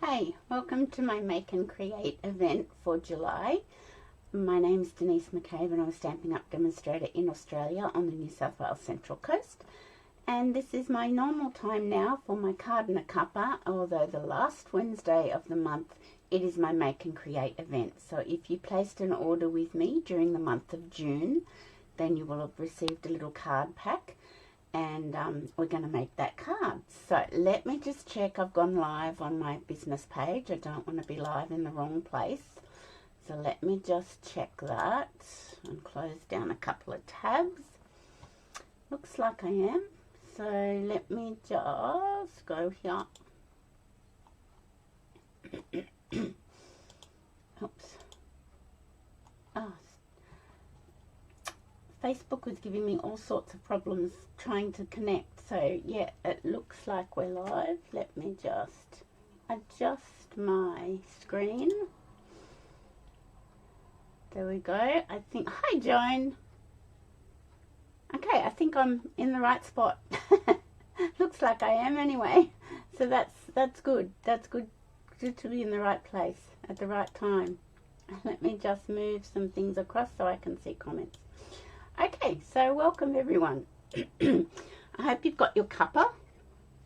Hey, welcome to my Make and Create event for July. My name's Denise McCabe and I'm a Stampin' Up demonstrator in Australia on the New South Wales Central Coast. And this is my normal time now for my card and a cuppa, although the last Wednesday of the month it is my Make and Create event. So if you placed an order with me during the month of June, then you will have received a little card pack. And we're going to make that card. So let me just check I've gone live on my business page. I don't want to be live in the wrong place. So let me just check that and close down a couple of tabs. Looks like I am. So let me just go here. Oops. Oh, Facebook was giving me all sorts of problems trying to connect. So yeah, it looks like we're live. Let me just adjust my screen. There we go. I think, hi Joan. Okay, I think I'm in the right spot. Looks like I am anyway. So that's good. That's good to be in the right place at the right time. Let me just move some things across so I can see comments. Okay, so welcome everyone. I hope you've got your cuppa.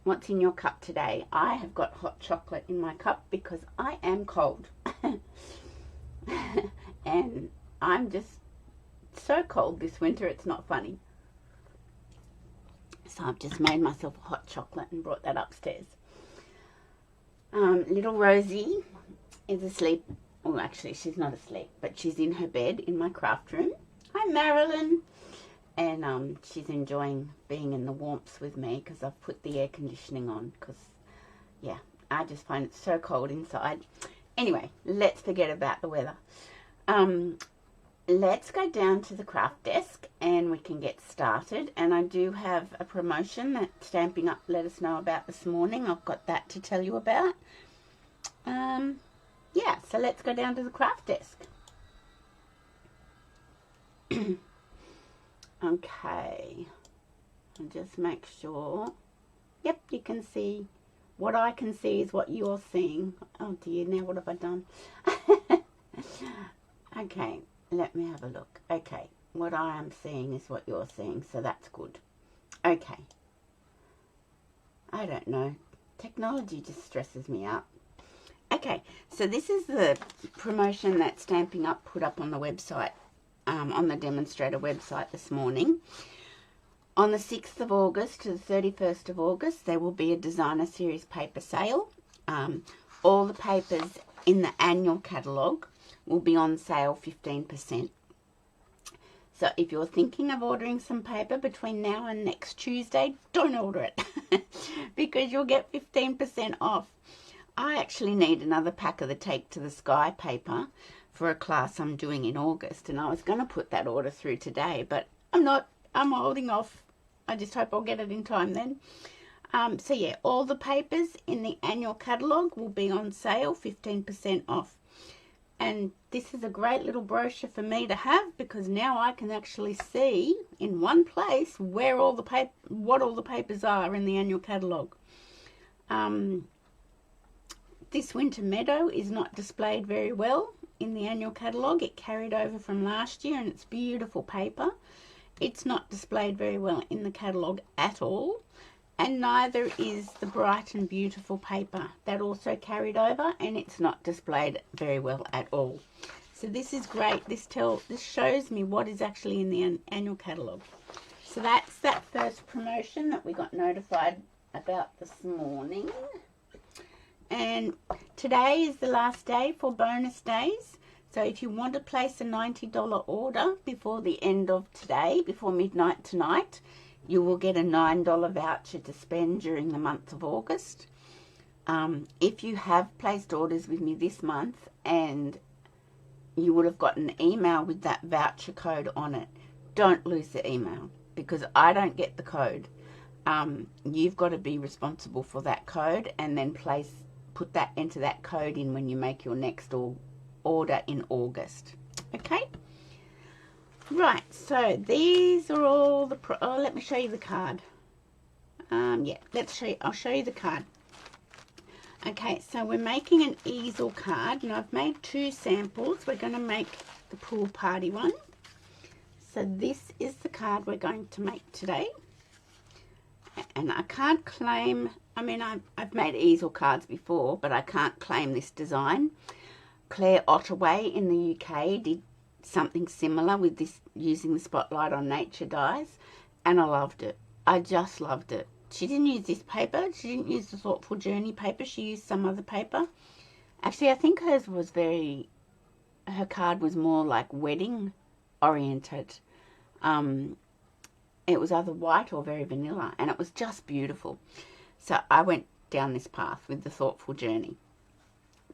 What's in your cup today? I have got hot chocolate in my cup because I am cold. And I'm just so cold this winter, it's not funny. So I've just made myself a hot chocolate and brought that upstairs. Little Rosie is asleep. Well, actually, she's not asleep, but she's in her bed in my craft room. Hi Marilyn, and she's enjoying being in the warmth with me because I've put the air conditioning on because yeah, I just find it so cold inside. Anyway, let's forget about the weather. Let's go down to the craft desk and we can get started. And I do have a promotion that Stampin' Up let us know about this morning. I've got that to tell you about. Yeah, so let's go down to the craft desk. Okay, and just make sure, yep, you can see, what I can see is what you're seeing. Oh dear, now what have I done? Okay, let me have a look. Okay, what I am seeing is what you're seeing, so that's good. Okay, I don't know, technology just stresses me out. Okay, so this is the promotion that Stampin' Up put up on the website. On the demonstrator website this morning. On the 6th of August to the 31st of August, there will be a designer series paper sale. All the papers in the annual catalogue will be on sale 15%. So if you're thinking of ordering some paper between now and next Tuesday, don't order it because you'll get 15% off. I actually need another pack of the Take to the Sky paper for a class I'm doing in August, and I was going to put that order through today, but I'm not. I'm holding off. I just hope I'll get it in time then. So yeah, all the papers in the annual catalogue will be on sale, 15% off. And this is a great little brochure for me to have because now I can actually see in one place where all the what all the papers are in the annual catalogue. This Winter Meadow is not displayed very well in the annual catalogue. It carried over from last year and it's beautiful paper. It's not displayed very well in the catalogue at all, and neither is the Bright and Beautiful paper. That also carried over and it's not displayed very well at all. So this is great. This shows me what is actually in the annual catalogue. So that's that first promotion that we got notified about this morning. And today is the last day for bonus days. So if you want to place a $90 order before the end of today, before midnight tonight, you will get a $9 voucher to spend during the month of August. If you have placed orders with me this month and you would have got an email with that voucher code on it, don't lose the email because I don't get the code. You've got to be responsible for that code and then put that into that code in when you make your next order in August. Okay, right, so these are all the let me show you the card. Yeah, I'll show you the card. Okay, so we're making an easel card, and I've made 2 samples. We're going to make the pool party one. So this is the card we're going to make today. And I can't claim, I mean, I've made easel cards before, but I can't claim this design. Claire Ottaway in the UK did something similar with this, using the Spotlight on Nature dies, and I loved it. I just loved it. She didn't use this paper. She didn't use the Thoughtful Journey paper. She used some other paper. Actually, I think hers was her card was more like wedding oriented. It was either white or very vanilla, and it was just beautiful. So I went down this path with the Thoughtful Journey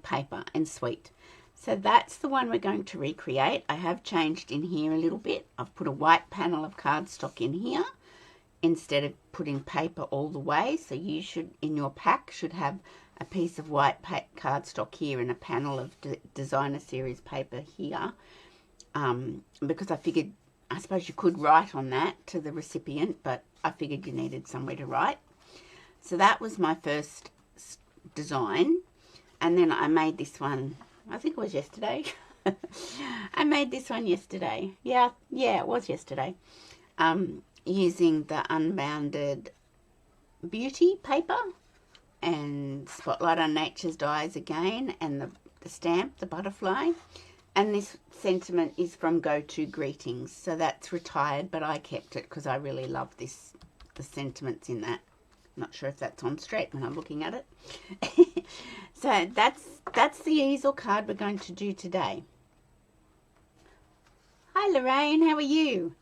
paper and sweet. So that's the one we're going to recreate. I have changed in here a little bit. I've put a white panel of cardstock in here instead of putting paper all the way. So you should, in your pack, should have a piece of white cardstock here and a panel of designer series paper here, because I figured, I suppose you could write on that to the recipient, but I figured you needed somewhere to write. So that was my first design, and then I made this one, I think it was yesterday. I made this one yesterday. Yeah, it was yesterday. Using the Unbounded Beauty paper and Spotlight on Nature's dies again, and the stamp, the butterfly. And this sentiment is from Go To Greetings. So that's retired, but I kept it because I really love the sentiments in that. Not sure if that's on straight when I'm looking at it. So that's the easel card we're going to do today. Hi Lorraine, how are you?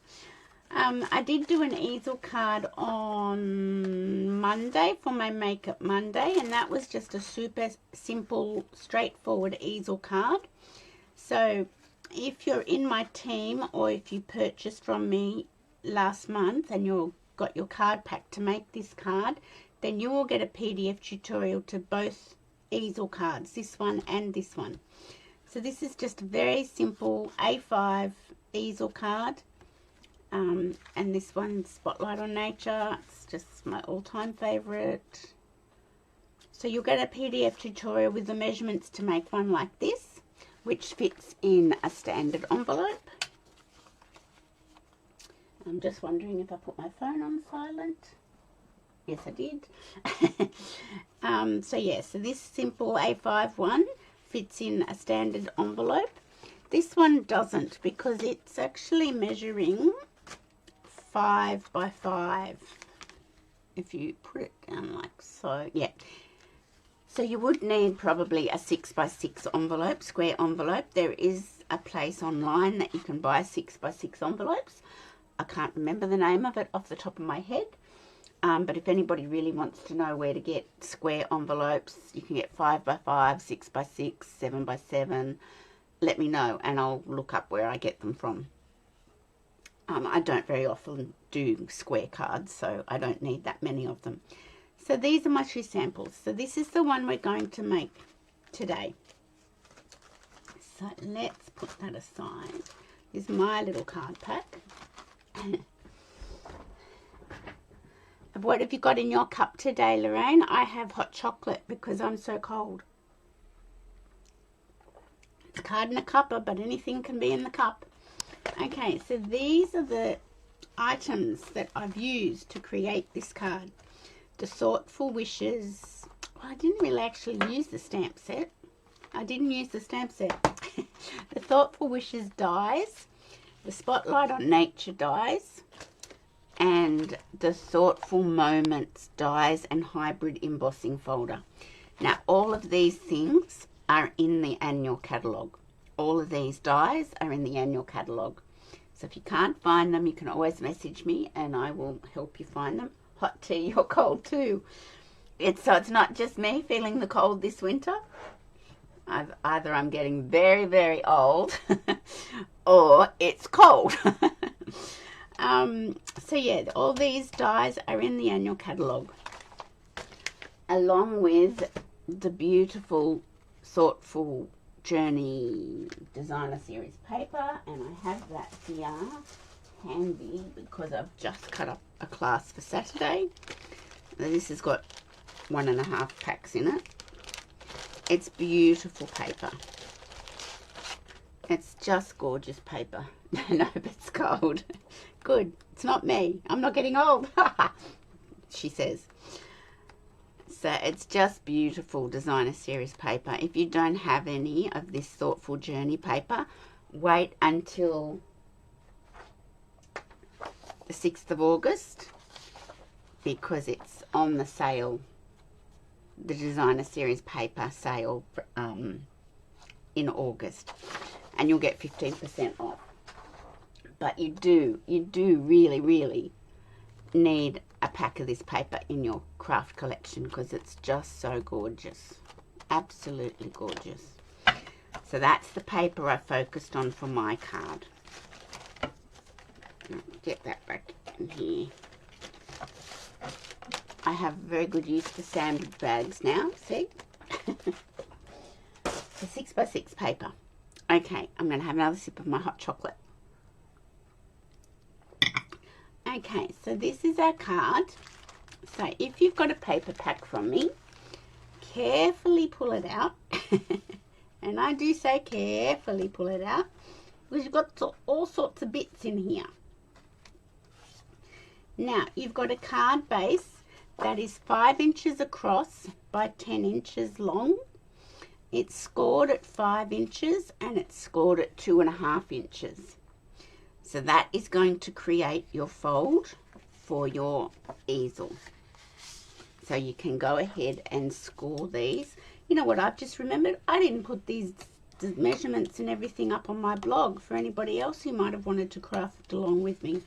I did do an easel card on Monday for my Makeup Monday, and that was just a super simple, straightforward easel card. So if you're in my team, or if you purchased from me last month and you've got your card pack to make this card, then you will get a PDF tutorial to both easel cards, this one and this one. So this is just a very simple A5 easel card. And this one's Spotlight on Nature. It's just my all-time favorite. So you'll get a PDF tutorial with the measurements to make one like this, which fits in a standard envelope. I'm just wondering if I put my phone on silent. Yes, I did. So this simple A5 one fits in a standard envelope. This one doesn't, because it's actually measuring 5 by 5. If you put it down like so, yeah. So you would need probably a 6 by 6 envelope, square envelope. There is a place online that you can buy 6 by 6 envelopes. I can't remember the name of it off the top of my head. But if anybody really wants to know where to get square envelopes, you can get 5 by 5, 6 by 6, 7 by 7. Let me know and I'll look up where I get them from. I don't very often do square cards, so I don't need that many of them. So these are my 2 samples. So this is the one we're going to make today. So let's put that aside. This is my little card pack. What have you got in your cup today, Lorraine? I have hot chocolate because I'm so cold. It's a card in a cuppa, but anything can be in the cup. Okay, so these are the items that I've used to create this card. The Thoughtful Wishes. Well, I didn't really actually use the stamp set. The Thoughtful Wishes dies, the Spotlight on Nature dies, and the Thoughtful Moments dies and hybrid embossing folder. Now, all of these things are in the annual catalogue. All of these dies are in the annual catalogue. So if you can't find them, you can always message me and I will help you find them. Hot tea or cold too. So it's not just me feeling the cold this winter. Either I'm getting very, very old or it's cold. So yeah, all these dies are in the annual catalogue, along with the beautiful Thoughtful Journey designer series paper, and I have that here handy because I've just cut up a class for Saturday. This has got 1.5 packs in it. It's beautiful paper. It's just gorgeous paper. No, but it's cold. Good. It's not me. I'm not getting old. She says. So it's just beautiful designer series paper. If you don't have any of this Thoughtful Journey paper, wait until the 6th of August because it's on the sale, the designer series paper sale in August, and you'll get 15% off. But you do really need a pack of this paper in your craft collection because it's just so gorgeous. Absolutely gorgeous. So that's the paper I focused on for my card. Get that back in here. I have very good use for sandwich bags now, see? The 6x6 paper. Okay, I'm going to have another sip of my hot chocolate. Okay, so this is our card. So if you've got a paper pack from me, carefully pull it out. And I do say carefully pull it out because you've got all sorts of bits in here. Now, you've got a card base that is 5 inches across by 10 inches long. It's scored at 5 inches and it's scored at 2.5 inches. So that is going to create your fold for your easel. So you can go ahead and score these. You know what, I've just remembered, I didn't put these measurements and everything up on my blog for anybody else who might have wanted to craft along with me.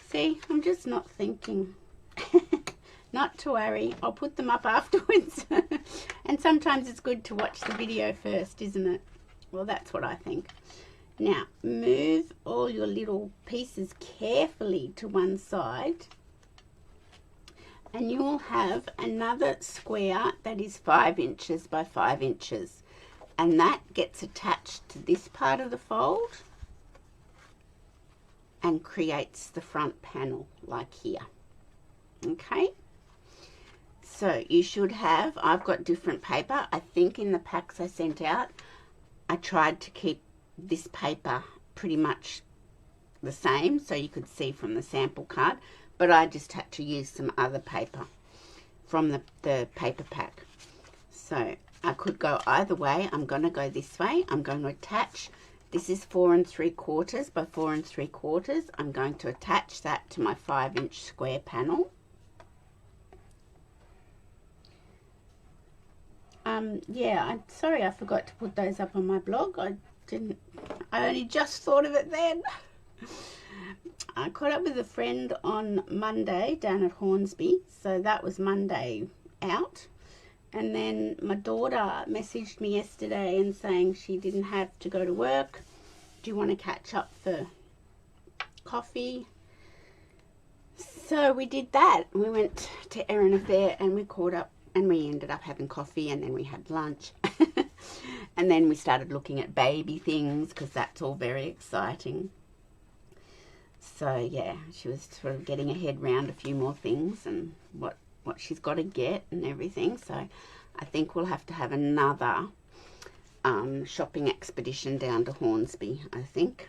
See, I'm just not thinking. Not to worry, I'll put them up afterwards. And sometimes it's good to watch the video first, isn't it? Well, that's what I think. Now, move all your little pieces carefully to one side. And you will have another square that is 5 inches by 5 inches. And that gets attached to this part of the fold and creates the front panel like here. Okay? So you should have, I've got different paper. I think in the packs I sent out, I tried to keep this paper pretty much the same so you could see from the sample card, but I just had to use some other paper from the paper pack. So I could go either way. I'm going to go this way. I'm going to attach, this is 4 3/4 by 4 3/4. I'm going to attach that to my 5-inch square panel. Yeah, I'm sorry I forgot to put those up on my blog. I only just thought of it then. I caught up with a friend on Monday down at Hornsby, so that was Monday out. And then my daughter messaged me yesterday and saying she didn't have to go to work. Do you want to catch up for coffee? So we did that. We went to Erin Affair and we caught up and we ended up having coffee and then we had lunch. And then we started looking at baby things because that's all very exciting. So yeah, she was sort of getting her head round a few more things and what she's got to get and everything. So I think we'll have to have another shopping expedition down to Hornsby, I think,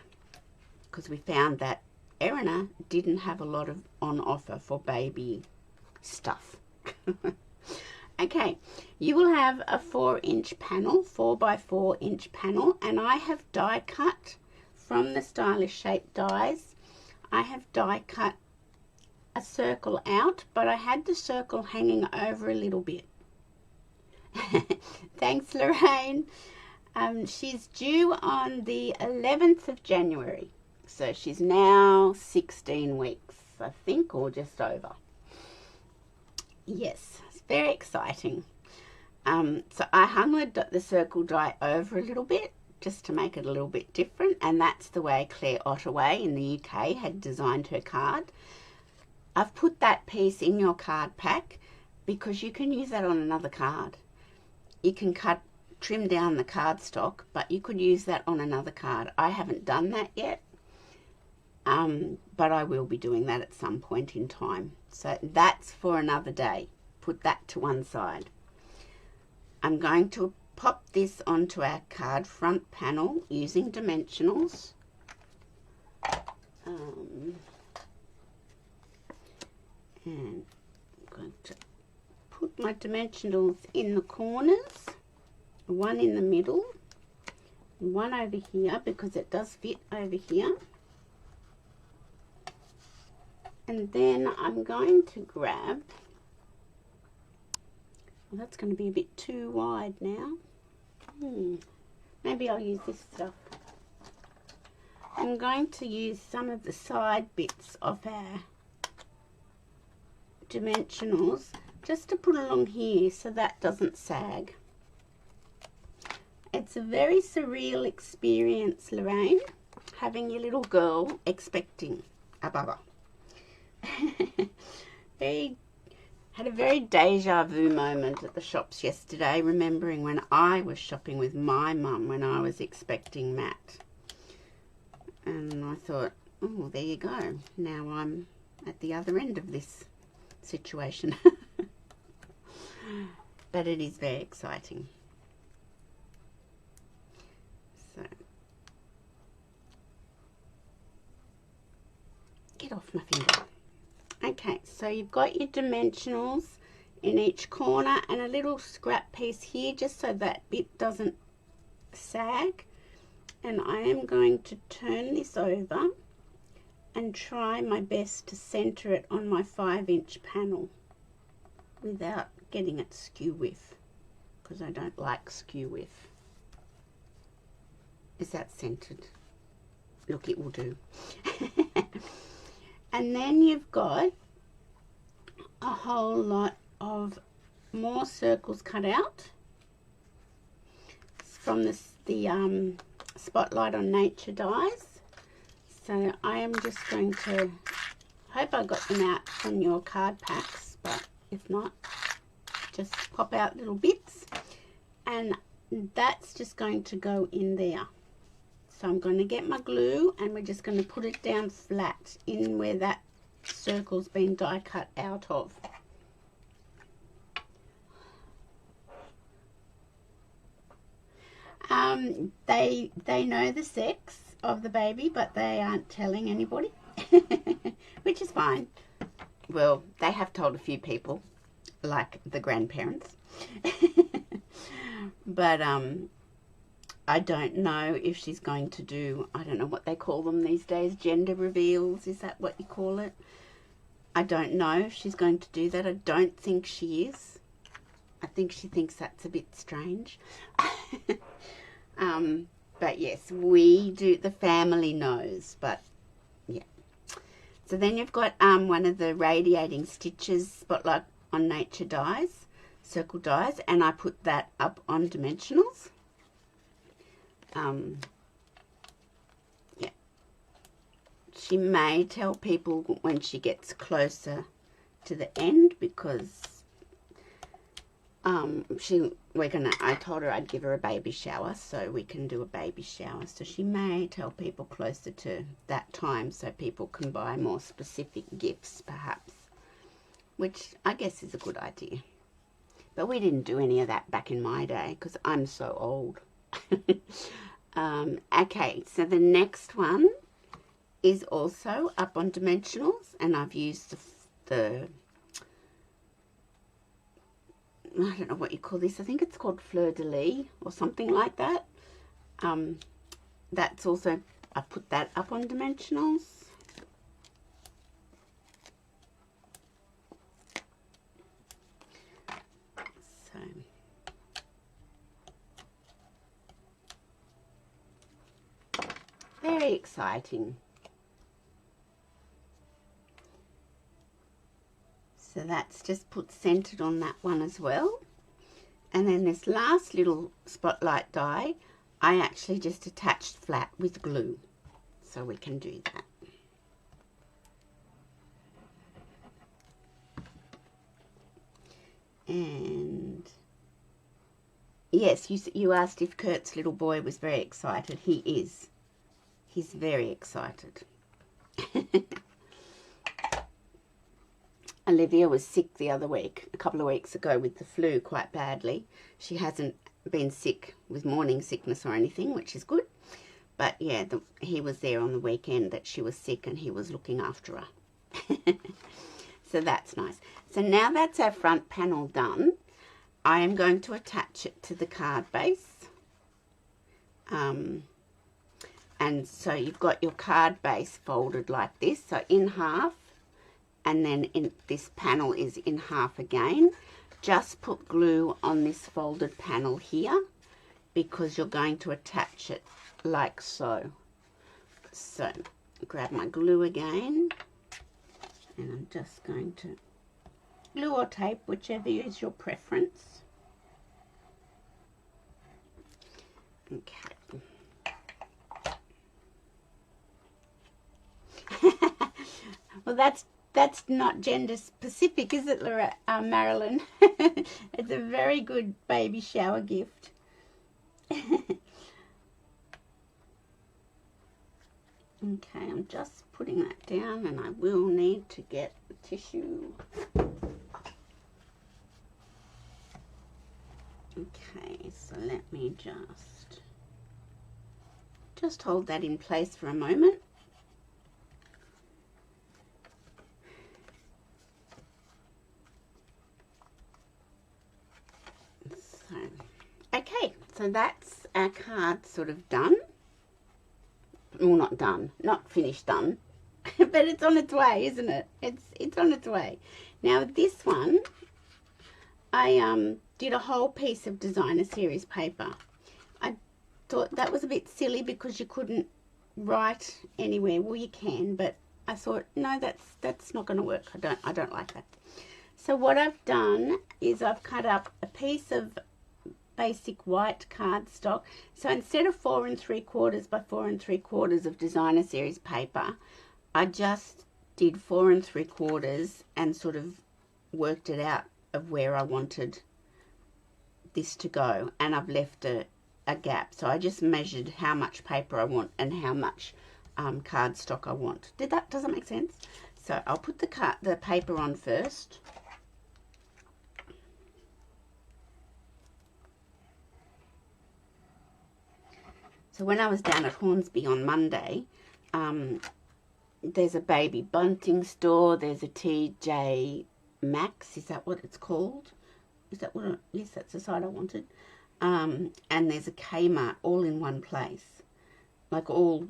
because we found that Erina didn't have a lot of on offer for baby stuff. Okay, you will have a 4-inch panel, 4 by 4 inch panel, and I have die cut from the Stylish Shape dies. I have die cut a circle out, but I had the circle hanging over a little bit. Thanks, Lorraine. She's due on the 11th of January, so she's now 16 weeks, I think, or just over. Yes, it's very exciting. So I hung the circle die over a little bit just to make it a little bit different, and that's the way Claire Ottaway in the UK had designed her card. I've put that piece in your card pack because you can use that on another card. You can trim down the cardstock, but you could use that on another card. I haven't done that yet, but I will be doing that at some point in time. So that's for another day. Put that to one side. I'm going to pop this onto our card front panel using dimensionals. And I'm going to put my dimensionals in the corners, one in the middle, one over here because it does fit over here. And then I'm going to grab, well, that's going to be a bit too wide now. Maybe I'll use this stuff. I'm going to use some of the side bits of our dimensionals just to put along here so that doesn't sag. It's a very surreal experience, Lorraine, having your little girl expecting a baba. Had a very deja vu moment at the shops yesterday, remembering when I was shopping with my mum when I was expecting Matt. And I thought, oh, there you go. Now I'm at the other end of this situation. But it is very exciting. So, get off my finger. Okay, so you've got your dimensionals in each corner and a little scrap piece here just so that bit doesn't sag. And I am going to turn this over and try my best to center it on my 5-inch panel without getting it skew width, because I don't like skew width. Is that centered? Look, it will do. And then you've got a whole lot of more circles cut out from the Spotlight on Nature dies. So I am just going to, hope I got them out from your card packs, but if not, just pop out little bits. And that's just going to go in there. So I'm going to get my glue and we're just going to put it down flat in where that circle's been die cut out of. They know the sex of the baby, but they aren't telling anybody, which is fine. Well, they have told a few people, like the grandparents. But I don't know if she's going to do, I don't know what they call them these days, gender reveals, is that what you call it? I don't know if she's going to do that. I don't think she is. I think she thinks that's a bit strange. But yes, we do, the family knows, but yeah. So then you've got one of the radiating stitches, Spotlight on Nature dies, circle dies, and I put that up on dimensionals. Yeah. She may tell people when she gets closer to the end because I told her I'd give her a baby shower, so we can do a baby shower. So she may tell people closer to that time so people can buy more specific gifts perhaps, which I guess is a good idea. But we didn't do any of that back in my day because I'm so old. Okay, so the next one is also up on dimensionals, and I've used the I don't know what you call this. I think it's called Fleur de Lis or something like that. That's also, I put that up on dimensionals. So very exciting. So that's just put centered on that one as well. And then this last little spotlight die, I actually just attached flat with glue. So we can do that. And yes, you asked if Kurt's little boy was very excited. He is. He's very excited. Olivia was sick the other week, a couple of weeks ago, with the flu quite badly. She hasn't been sick with morning sickness or anything, which is good. But yeah, he was there on the weekend that she was sick and he was looking after her. So that's nice. So now that's our front panel done, I am going to attach it to the card base. And so you've got your card base folded like this, so in half, and then this panel is in half again. Just put glue on this folded panel here because you're going to attach it like so. So grab my glue again, and I'm just going to glue or tape, whichever is your preference. Okay. Well, that's not gender specific, is it, Marilyn? It's a very good baby shower gift. Okay, I'm just putting that down, and I will need to get the tissue. Okay, so let me just hold that in place for a moment. So, okay, so that's our card sort of done. Well, not done, not finished done, but it's on its way, isn't it? It's on its way. Now this one, I did a whole piece of designer series paper. I thought that was a bit silly because you couldn't write anywhere. Well, you can, but I thought no, that's not going to work. I don't like that. So what I've done is I've cut up a piece of basic white cardstock. So instead of 4 3/4 by 4 3/4 of designer series paper, I just did 4 3/4 and sort of worked it out of where I wanted this to go, and I've left a gap. So I just measured how much paper I want and how much cardstock I want. Does that make sense? So I'll put the paper on first. So when I was down at Hornsby on Monday, there's a baby bunting store, there's a TJ Maxx, is that what it's called? Is that what yes, that's the side I wanted. And there's a Kmart all in one place. Like all,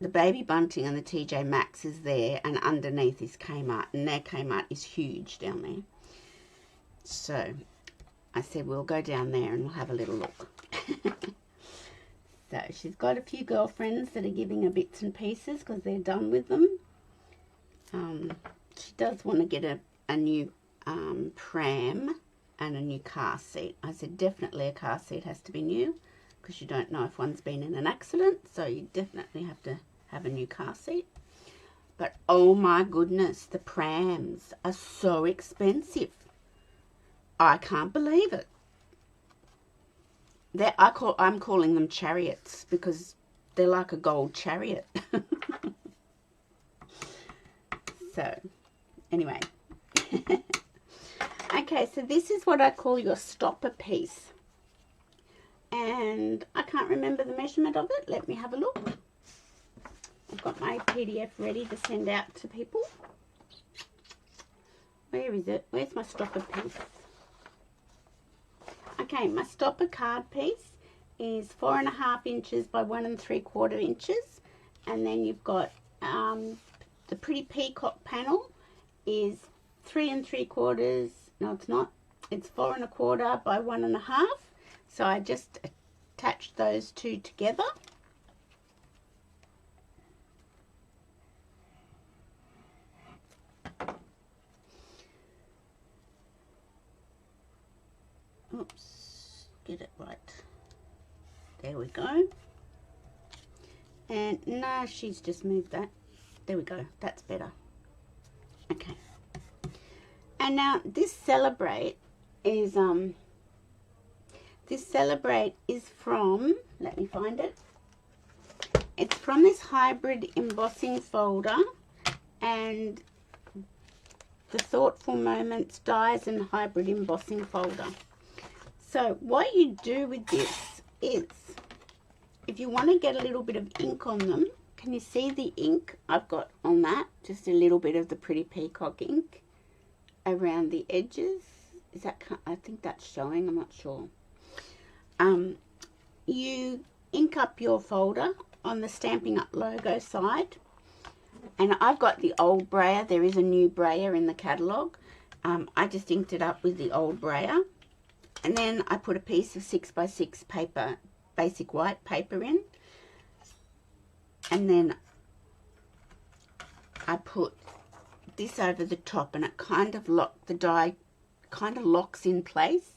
the baby bunting and the TJ Maxx is there, and underneath is Kmart, and their Kmart is huge down there. So I said we'll go down there and we'll have a little look. So she's got a few girlfriends that are giving her bits and pieces because they're done with them. She does want to get a new pram and a new car seat. I said definitely a car seat has to be new because you don't know if one's been in an accident, so you definitely have to have a new car seat. But oh my goodness, the prams are so expensive. I can't believe it. I'm calling them chariots because they're like a gold chariot. So, anyway. Okay, so this is what I call your stopper piece. And I can't remember the measurement of it. Let me have a look. I've got my PDF ready to send out to people. Where is it? Where's my stopper piece? Okay, my stopper card piece is 4.5 inches by 1 3/4 inches, and then you've got the pretty peacock panel is 3 3/4. No, it's not. It's 4 1/4 by 1 1/2. So I just attached those two together. Oops, get it right. There we go. And no, she's just moved that. There we go. That's better. Okay. And now this Celebrate is from, let me find it. It's from this hybrid embossing folder, and the Thoughtful Moments Dies and Hybrid Embossing Folder. So what you do with this is, if you want to get a little bit of ink on them, can you see the ink I've got on that? Just a little bit of the Pretty Peacock ink around the edges. Is that, I think that's showing, I'm not sure. You ink up your folder on the Stampin' Up logo side. And I've got the old brayer. There is a new brayer in the catalogue. I just inked it up with the old brayer. And then I put a piece of 6x6 paper, basic white paper in. And then I put this over the top, and it kind of the die kind of locks in place.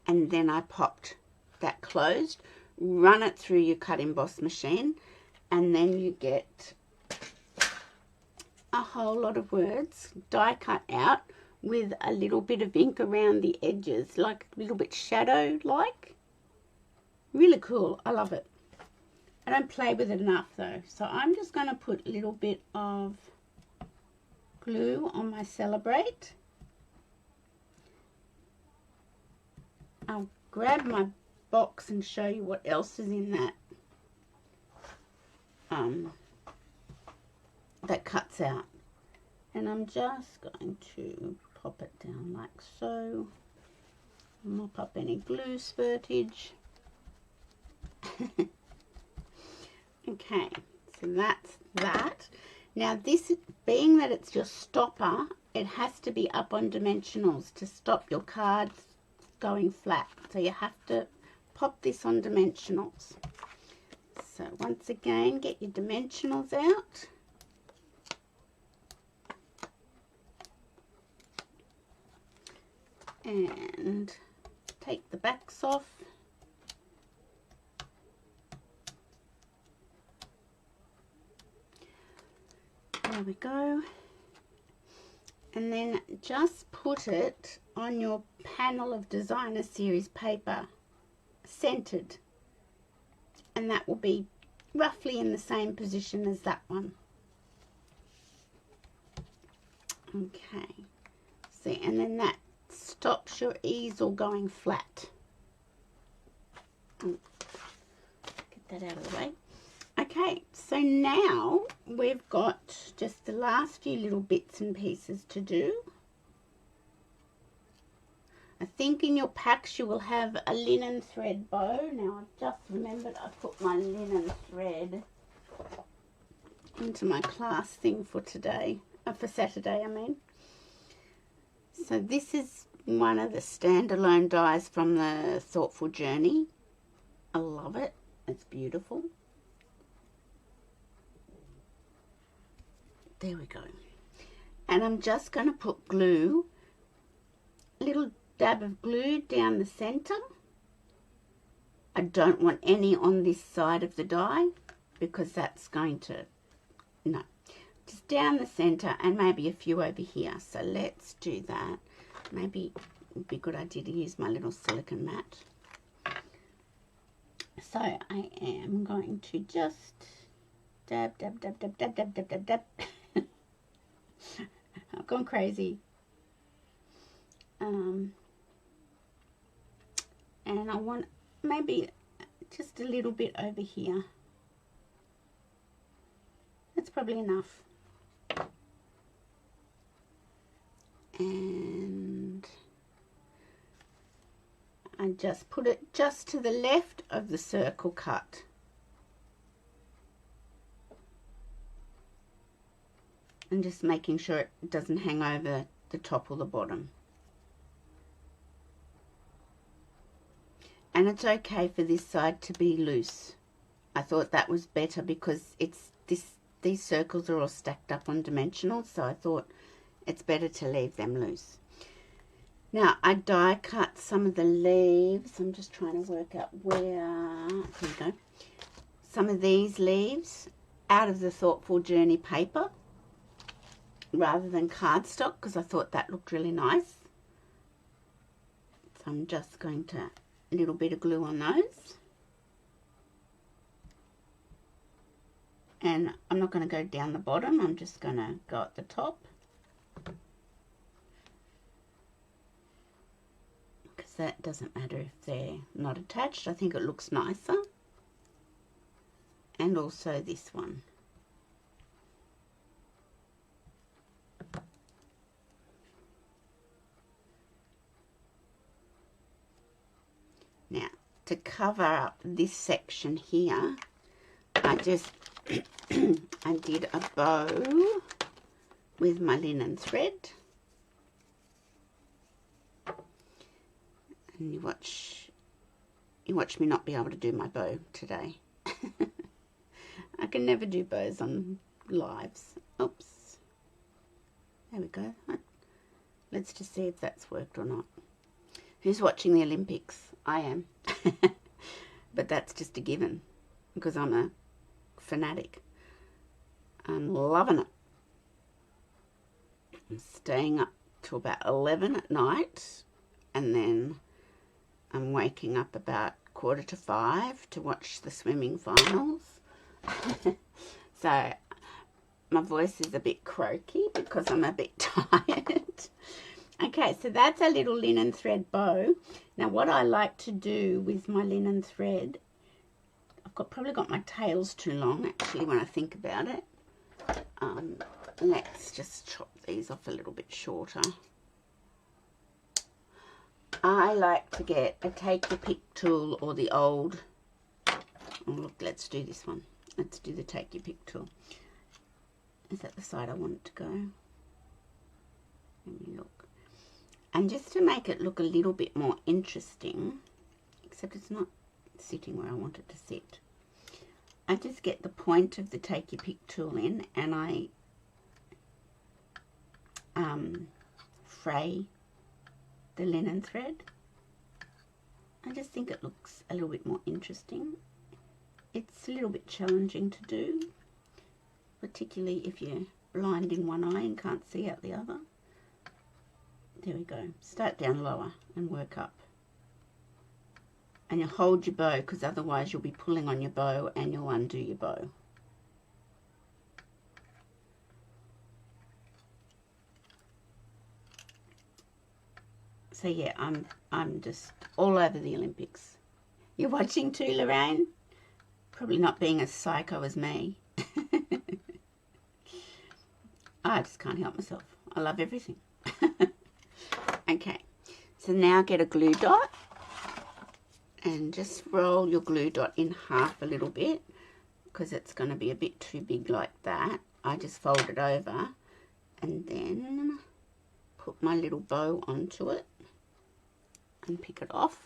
And then I popped that closed, run it through your cut emboss machine, and then you get a whole lot of words die cut out with a little bit of ink around the edges, like a little bit shadow like. Really cool. I love it. I don't play with it enough though, so I'm just going to put a little bit of glue on my Celebrate. I'll grab my box and show you what else is in that that cuts out. And I'm just going to pop it down like so. Mop up any glue spurtage. Okay, so that's that. Now this, being that it's your stopper, it has to be up on dimensionals to stop your cards going flat. So you have to pop this on dimensionals. So once again, get your dimensionals out. And take the backs off. There we go. And then just put it on your panel of Designer Series paper, centered. And that will be roughly in the same position as that one. Okay. See, and then that stops your easel going flat. Get that out of the way. Okay, so now we've got just the last few little bits and pieces to do. I think in your packs you will have a linen thread bow. Now I've just remembered I put my linen thread into my class thing for today, for Saturday I mean. So this is one of the standalone dies from the Thoughtful Journey. I love it. It's beautiful. There we go. And I'm just going to put glue, a little dab of glue down the center. I don't want any on this side of the die because that's going to, no, just down the center and maybe a few over here. So let's do that. Maybe it would be a good idea to use my little silicone mat. So I am going to just dab, dab, dab, dab, dab, dab, dab, dab, dab. I've gone crazy. And I want maybe just a little bit over here. That's probably enough. And I just put it just to the left of the circle cut. And just making sure it doesn't hang over the top or the bottom. And it's okay for this side to be loose. I thought that was better because it's these circles are all stacked up on dimensionals, so I thought it's better to leave them loose. Now I die cut some of the leaves. I'm just trying to work out where, here we go. Some of these leaves out of the Thoughtful Journey paper rather than cardstock because I thought that looked really nice. So I'm just going to a little bit of glue on those. And I'm not going to go down the bottom, I'm just going to go at the top. that doesn't matter if they're not attached. I think it looks nicer. And also this one. Now, to cover up this section here, I just I did a bow with my linen thread. And you watch me not be able to do my bow today. I can never do bows on lives. Oops. There we go. Let's just see if that's worked or not. Who's watching the Olympics? I am. But that's just a given because I'm a fanatic. I'm loving it. I'm staying up till about 11 at night, and then I'm waking up about 4:45 to watch the swimming finals. So my voice is a bit croaky because I'm a bit tired. Okay, so that's a little linen thread bow. Now what I like to do with my linen thread, I've probably got my tails too long actually when I think about it. Let's just chop these off a little bit shorter. I like to get a take your pick tool or the old, oh look, let's do this one. Let's do the take your pick tool. Is that the side I want it to go? Let me look. And just to make it look a little bit more interesting, except it's not sitting where I want it to sit, I just get the point of the take your pick tool in and I fray the linen thread. I just think it looks a little bit more interesting. It's a little bit challenging to do, particularly if you're blind in one eye and can't see out the other. There we go. Start down lower and work up. And you'll hold your bow because otherwise you'll be pulling on your bow and you'll undo your bow. So yeah, I'm just all over the Olympics. You're watching too, Lorraine? Probably not being as psycho as me. I just can't help myself. I love everything. Okay, so now get a glue dot and just roll your glue dot in half a little bit because it's going to be a bit too big like that. I just fold it over and then put my little bow onto it and pick it off,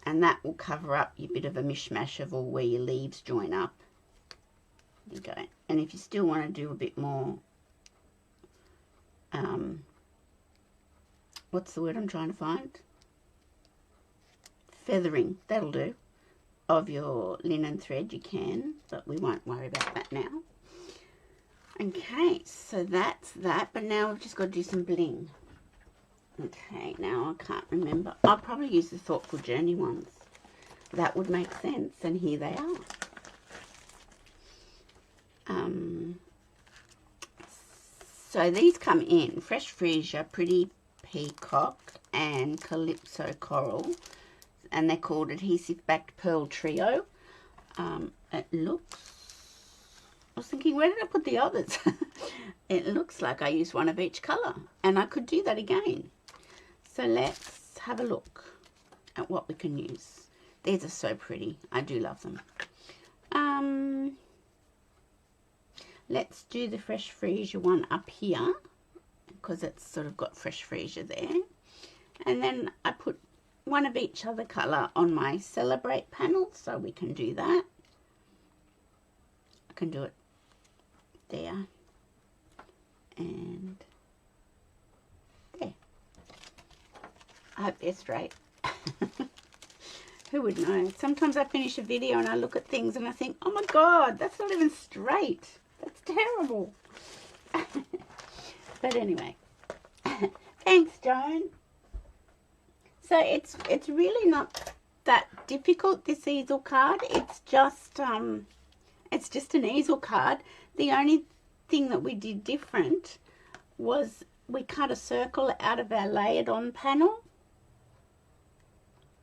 and that will cover up your bit of a mishmash of all where your leaves join up. There you go. And if you still want to do a bit more what's the word I'm trying to find? Feathering, that'll do, of your linen thread, you can, but we won't worry about that now. Okay, so that's that, but now we've just got to do some bling. Okay, now I can't remember. I'll probably use the Thoughtful Journey ones. That would make sense, and here they are. So these come in Fresh Freesia, Pretty Peacock, and Calypso Coral, and they're called Adhesive Backed Pearl Trio. It looks, I was thinking, where did I put the others? It looks like I used one of each colour, and I could do that again. So let's have a look at what we can use. These are so pretty. I do love them. Let's do the Fresh Freesia one up here because it's sort of got Fresh Freesia there. And then I put one of each other colour on my Celebrate panel, so we can do that. I can do it there and there. I hope they're straight. Who would know? Sometimes I finish a video and I look at things and I think, oh my God, that's not even straight. That's terrible. But anyway, thanks, Joan. So it's really not that difficult, this easel card. It's just an easel card. The only thing that we did different was we cut a circle out of our layered on panel,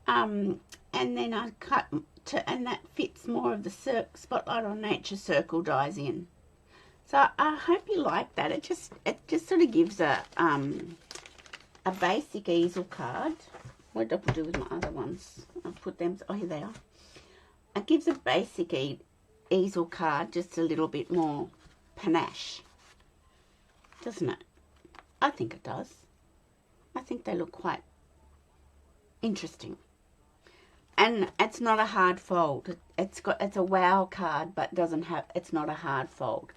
And then I cut and that fits more of the Spotlight on Nature circle dies in. So I hope you like that. It just sort of gives a basic easel card. What did I do with my other ones? I'll put them. Oh, here they are. It gives a basic easel card just a little bit more panache, doesn't it? I think it does. I think they look quite interesting. And it's not a hard fold. It's a wow card, but it's not a hard fold.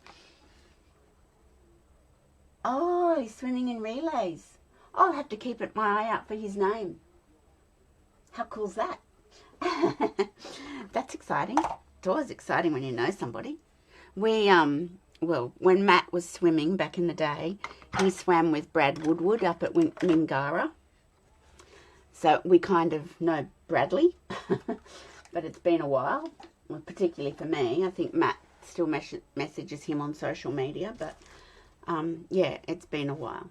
Oh, he's swimming in relays. I'll have to keep my eye out for his name. How cool's that? That's exciting. It's always exciting when you know somebody. Well, when Matt was swimming back in the day, he swam with Brad Woodward up at Mingara. So we kind of know Bradley, but it's been a while, well, particularly for me. I think Matt still messages him on social media, but yeah, it's been a while.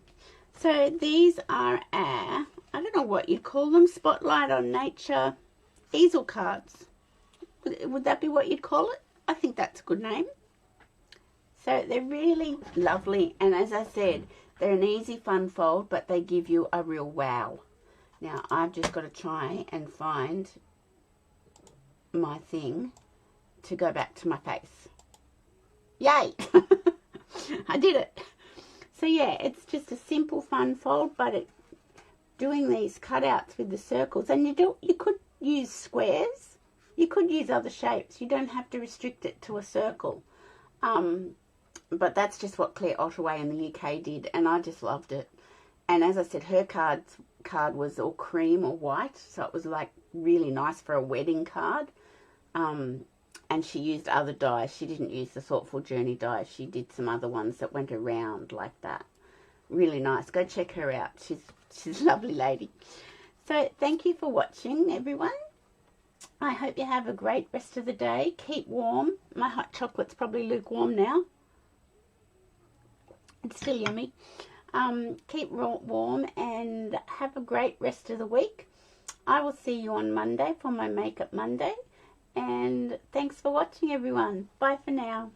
So these are our, I don't know what you'd call them, Spotlight on Nature easel cards. Would that be what you'd call it? I think that's a good name. So they're really lovely, and as I said, they're an easy fun fold, but they give you a real wow. Now I've just got to try and find my thing to go back to my face. Yay! I did it. So yeah, it's just a simple fun fold, but doing these cutouts with the circles, and you could use squares, you could use other shapes. You don't have to restrict it to a circle. But that's just what Claire Ottaway in the UK did, and I just loved it. And as I said, her card was all cream or white, so it was like really nice for a wedding card. And she used other dyes. She didn't use the Thoughtful Journey dyes. She did some other ones that went around like that. Really nice. Go check her out. She's a lovely lady. So thank you for watching, everyone. I hope you have a great rest of the day. Keep warm. My hot chocolate's probably lukewarm now. It's still yummy. Keep warm and have a great rest of the week. I will see you on Monday for my Makeup Monday. And thanks for watching, everyone. Bye for now.